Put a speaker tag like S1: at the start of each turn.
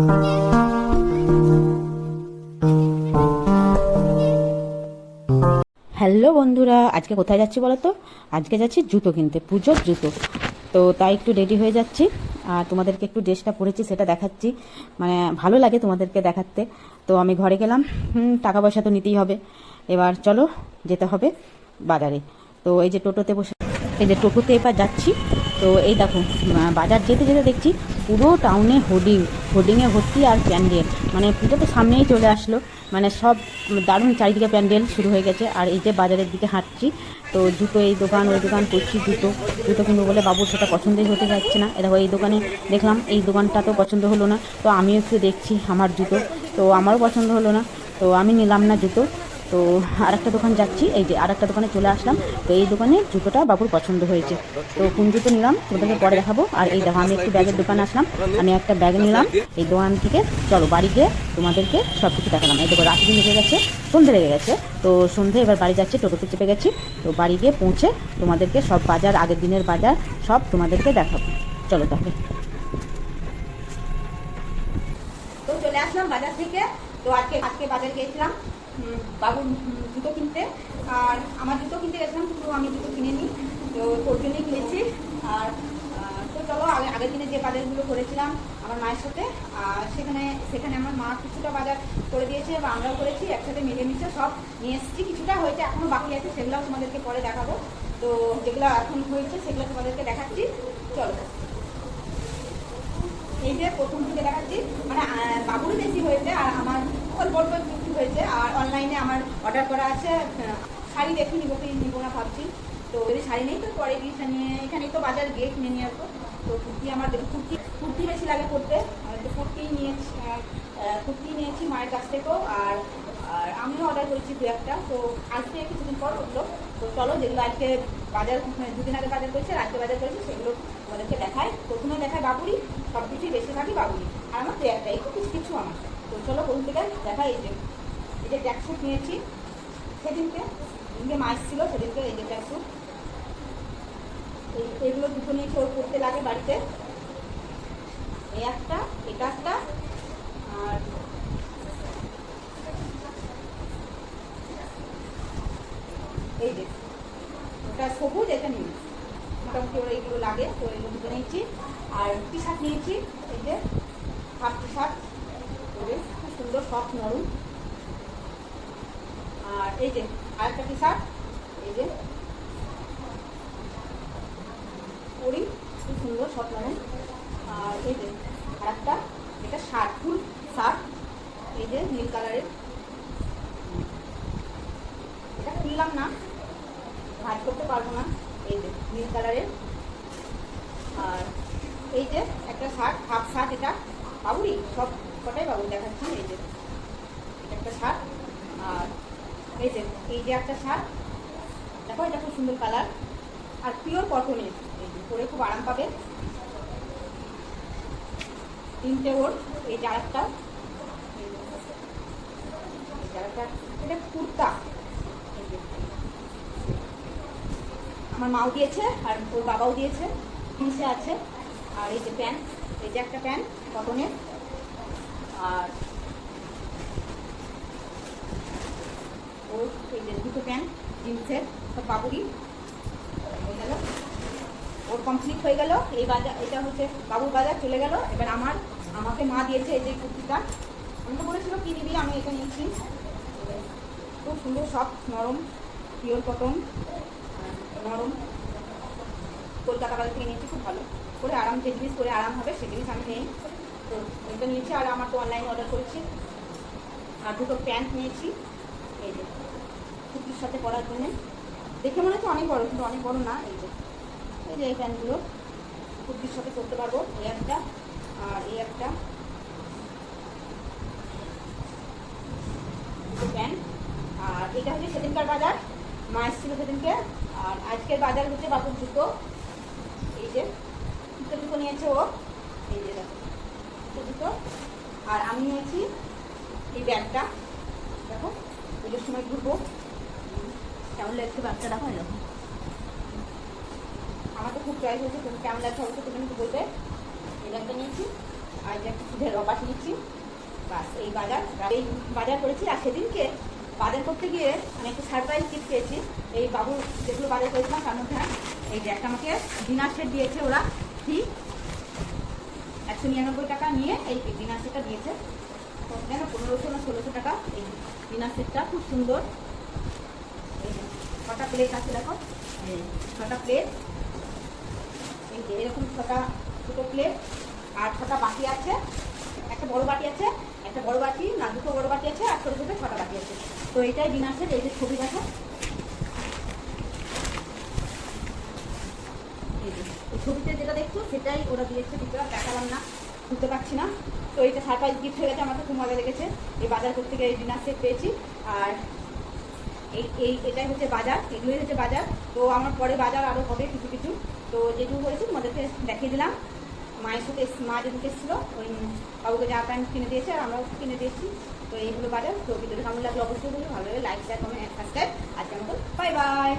S1: Hello বন্ধুরা, আজকে কোথায় যাচ্ছি বলো তো? আজকে যাচ্ছি জুতো কিনতে, পুজোর জুতো। তো তাই একটু রেডি হয়ে যাচ্ছি আর তোমাদেরকে একটু ড্রেসটা পরেছি সেটা দেখাচ্ছি, মানে ভালো লাগে তোমাদেরকে দেখাতে। তো আমি ঘরে গেলাম, টাকা পয়সা তো নিতেই হবে। এবার চলো যেতে হবে বাজারে। তো এই যে টোটোতে বসে, এই যে টোটোতে এবার যাচ্ছি। তো এই দেখো, বাজার যেতে যেতে দেখছি পুরো টাউনে হোর্ডিংয়ে ভর্তি আর প্যান্ডেল, মানে পুজো তো সামনেই চলে আসলো, মানে সব দারুণ চারিদিকে প্যান্ডেল শুরু হয়ে গেছে। আর এই যে বাজারের দিকে হাঁটছি, তো জুতো এই দোকান ওই দোকান করছি, জুতো কিনবো বলে বাবুর সেটা পছন্দই হতে যাচ্ছে না। দেখো এই দোকানে দেখলাম, এই দোকানটা তো পছন্দ হলো না, তো আমিও একটু দেখছি আমার জুতো, তো আমারও পছন্দ হলো না, তো আমি নিলাম না জুতো। তো আরেকটা দোকান যাচ্ছি, এই যে আরেকটা দোকানে চলে আসলাম। তো এই দোকানে জুতোটা বাবুর পছন্দ হয়েছে, তো কোন জুতো নিলাম তোমাদেরকে পরে দেখাবো। আর এই দেখো, আমি একটু ব্যাগের দোকানে আসলাম, আমি একটা ব্যাগ নিলাম এই দোকান থেকে। চলো বাড়ি গিয়ে তোমাদেরকে সব কিছু দেখালাম। এই দেখো রাত্রি লেগে গেছে, সন্ধে লেগে গেছে, তো সন্ধে এবার বাড়ি যাচ্ছি, টোটোতে চেপে গেছি। তো বাড়ি গিয়ে পৌঁছে তোমাদেরকে সব বাজার, আগের দিনের বাজার সব তোমাদেরকে দেখাবো। চলো তাহলে। তো চলে আসলাম বাজার থেকে। তো আজকে বাজার গিয়েছিলাম বাবুর জুতো কিনতে, আর আমার জুতো কিনতে গেছিলাম, কিন্তু আমি জুতো কিনে নিই, তো তোর জন্যই কিনেছি। আর তো চলো, আগের দিনে যে বাজারগুলো করেছিলাম আমার মায়ের সাথে, আর সেখানে আমার মা কিছুটা বাজার করে দিয়েছে বা আমরাও করেছি, একসাথে মিলেমিশে সব নিয়ে এসেছি। কিছুটা হয়েছে, এখনো বাকি আছে, সেগুলো তোমাদেরকে পরে দেখাবো। তো যেগুলো এখন হয়েছে সেগুলো তোমাদেরকে দেখাচ্ছি, চলো। এই যে প্রথম থেকে দেখাচ্ছি, মানে বাবুরও বেশি হয়েছে আর আমার অল্প অল্প একটু হয়েছে। আর অনলাইনে আমার অর্ডার করা আছে, শাড়ি দেখি নিবো কি নিবো না ভাবছি। তো যদি শাড়ি নেই তো পরে গিয়ে নিয়ে, এখানেই তো বাজার গিয়ে কিনে নিয়ে আসবো। তো কুর্তি আমার কুর্তি বেশি লাগে পরতে, তো কুর্তি নিয়েছি মায়ের কাছ থেকেও। আর আমিও অর্ডার করেছি দু একটা, তো আজকে কিছুদিন পর উঠলো। তো চলো, যেগুলো আজকে বাজার, দুদিন আগে বাজার করেছে, আজকে বাজার করেছে, সেগুলো আমাদেরকে দেখায়। প্রথমে দেখায় বাবুরই, সব কিছুই বেশিরভাগই বাবুরই, আর আমার তো একটাই, একটু কিছু আমার। তো চলো কোন থেকে দেখা। এই যে ট্যাক্সুট নিয়েছি সেদিনকে মা এসেছিল, সেদিনকে এই যে ট্যাক্সুট, এইগুলো দুটো নিয়েছি, ওর করতে লাগে বাড়িতে। এই একটা, এটা একটা, আর এই যে ওটা সবুজ, এটা নিয়ে মোটামুটি ওরা এইগুলো লাগে, তো এগুলো দুটো নিয়েছি। আর টি শার্ট নিয়েছি, এই যে হাফ টি শার্ট, খুব সুন্দর সফট নরম। আর এই যে আরেকটা টি শার্ট, এই যে পরি, খুব সুন্দর সফট নরম। আর এই যে আরেকটা, এটা শার্ট, ফুল শার্ট, এই যে নীল কালারের, এটা খুললাম না, ভাজ করতে পারবো না, এই যে নীল কালারের। আর এই যে একটা শার্ট, হাফ শার্ট, এটা বাবুরই, সব কটাই বাবুর দেখাচ্ছি। এই যে এটা একটা শার্ট। আর এই যে একটা শার্ট, দেখো এটা খুব সুন্দর কালার, আর পিওর কটনের, এই যে পরে খুব আরাম পাবে। তিনটে ওর, এই যে আরেকটা, এটা কুর্তা, আমার মাও দিয়েছে আর ওর বাবাও দিয়েছে, জিনিসে আছে। আর এই যে প্যান্ট, এই যে একটা প্যান্ট কটনের। আর ওর এই যে দুটো প্যান্ট জিন্সের, সব বাবুরই হয়ে গেল, ওর কমপ্লিট হয়ে গেল। এই বাজার, এটা হচ্ছে বাবুর বাজার চলে গেল। এবার আমাকে মা দিয়েছে এই যে কুর্তিটা, আমি তো বলেছিল কি নিবি, আমি এটা নিয়েছি। খুব সুন্দর সফট নরম, পিওর কটন, নরম, কলকাতা বাজার থেকে নিয়েছি, খুব ভালো করে আরাম, যে জিনিস করে আরাম হবে সে জিনিস আমি নেই। তো এটা নিয়েছি। আর আমার তো অনলাইনে অর্ডার করেছি। আর দুটো প্যান্ট নিয়েছি, এই যে কুর্তির সাথে পরার জন্যে। দেখে মনে হচ্ছে অনেক বড়, কিন্তু অনেক বড় না। এই যে এই প্যান্টগুলো কুর্তির সাথে করতে পারবো, এই একটা আর এই একটা দুটো প্যান্ট। আর এটা হচ্ছে সেদিনকার বাজার, মা এসেছিল সেদিনকে। আর আজকের বাজার হচ্ছে বাবুর জুতো, এই যে জুতো নিয়েছে ও, এই যে দেখো জুতো। আর আমি নিয়েছি এই ব্যাগটা, দেখো পুজোর সময় ঘুরবো, কেমন লাগছে ব্যাগটা, দেখো এরকম। আমার তো খুব চয়েস হয়েছে, তুমি কেমন লাগছে অবশ্যই তুমি একটু বলবে। এই ব্যাগটা নিয়েছি, আর যে একটা সুধের রবাস নিচ্ছি, বাস এই বাজার। এই বাজার করেছি। আর সেদিনকে বাজার করতে গিয়ে আমি একটু সারপ্রাইজ গিফট পেয়েছি। এই বাবু যেগুলো বাজার করেছিলাম তার মধ্যে এই যে একটা আমাকে ডিনার সেট দিয়েছে ওরা, ঠিক 199 টাকা নিয়ে এই ডিনার সেটটা দিয়েছে। যেন 1500 না 1600 টাকা এই ডিনার সেটটা, খুব সুন্দর। এই যে 6টা প্লেট আছে, দেখো 6টা প্লেট, এই যে এরকম 6টা ছোটো প্লেট আর 6টা বাটি আছে, একটা বড় বাটি আছে, একটা বড় বাটি না, দুটো বড় বাটি আছে আর ছোটো ছোটো 6টা বাটি আছে। তো এইটাই ডিনার সেট। এই যে ছবি দেখো, এই যে এই ছবিতে যেটা দেখছো সেটাই ওরা দিয়েছে, ভিতরে দেখালাম না, বুঝতে পারছি না। তো এইটা সারপ্রাইজ গিফট হয়ে গেছে, আমার তো খুব মজা লেগেছে। এই বাজার করতে গিয়ে এই ডিনার সেট পেয়েছি। আর এটাই হচ্ছে বাজার, এগুলোই হচ্ছে বাজার। তো আমার পরে বাজার আরও হবে কিছু কিছু, তো যেটুকু হয়েছে তোমাদেরকে দেখিয়ে দিলাম। মায়ের সাথে মা যেদিকে এসেছিলো ওই বাবুকে জামা প্যান্ট কিনে দিয়েছে আর আমরাও কিনে দিয়েছি। তো এইগুলো বাজার। তো ভিডিওটা কেমন লাগলো অবশ্যই বলুন, ভালো লাগে লাইক শেয়ার কমেন্ট সাবস্ক্রাইব। আজকের মতো বাই বাই।